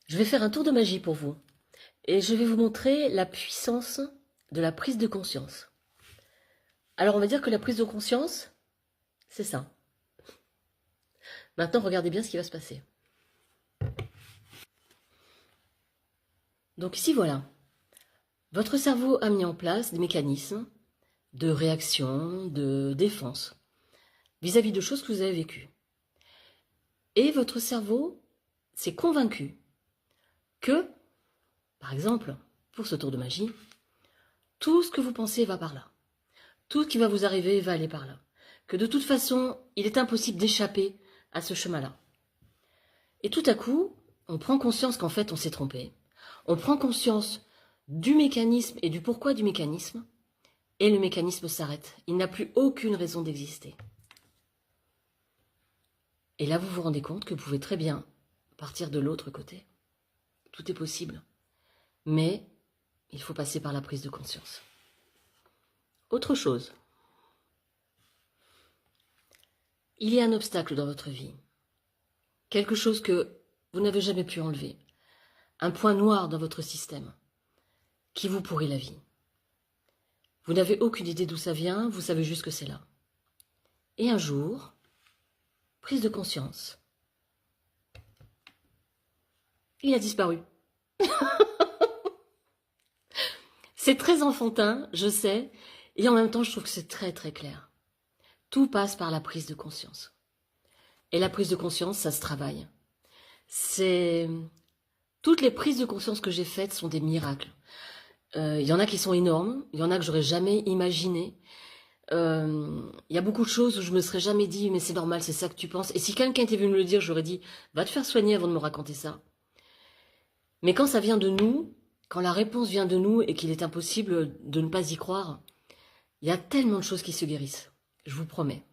Je vais faire un tour de magie pour vous et je vais vous montrer la puissance de la prise de conscience. Alors on va dire que la prise de conscience, c'est ça. Maintenant regardez bien ce qui va se passer. Donc ici voilà, votre cerveau a mis en place des mécanismes de réaction, de défense vis-à-vis de choses que vous avez vécues. Et votre cerveau s'est convaincu que, par exemple, pour ce tour de magie, tout ce que vous pensez va par là. Tout ce qui va vous arriver va aller par là. Que de toute façon, il est impossible d'échapper à ce chemin-là. Et tout à coup, on prend conscience qu'en fait, on s'est trompé. On prend conscience du mécanisme et du pourquoi du mécanisme, et le mécanisme s'arrête. Il n'a plus aucune raison d'exister. Et là, vous vous rendez compte que vous pouvez très bien partir de l'autre côté. Tout est possible. Mais il faut passer par la prise de conscience. Autre chose. Il y a un obstacle dans votre vie. Quelque chose que vous n'avez jamais pu enlever. Un point noir dans votre système qui vous pourrit la vie. Vous n'avez aucune idée d'où ça vient, vous savez juste que c'est là. Et un jour, prise de conscience, il a disparu. C'est très enfantin, je sais, et en même temps, je trouve que c'est très très clair. Tout passe par la prise de conscience. Et la prise de conscience, ça se travaille. Toutes les prises de conscience que j'ai faites sont des miracles. Il y en a qui sont énormes, il y en a que j'aurais jamais imaginé. Il y a beaucoup de choses où je me serais jamais dit, mais c'est normal, c'est ça que tu penses. Et si quelqu'un était venu me le dire, j'aurais dit, va te faire soigner avant de me raconter ça. Mais quand ça vient de nous, quand la réponse vient de nous et qu'il est impossible de ne pas y croire, il y a tellement de choses qui se guérissent. Je vous promets.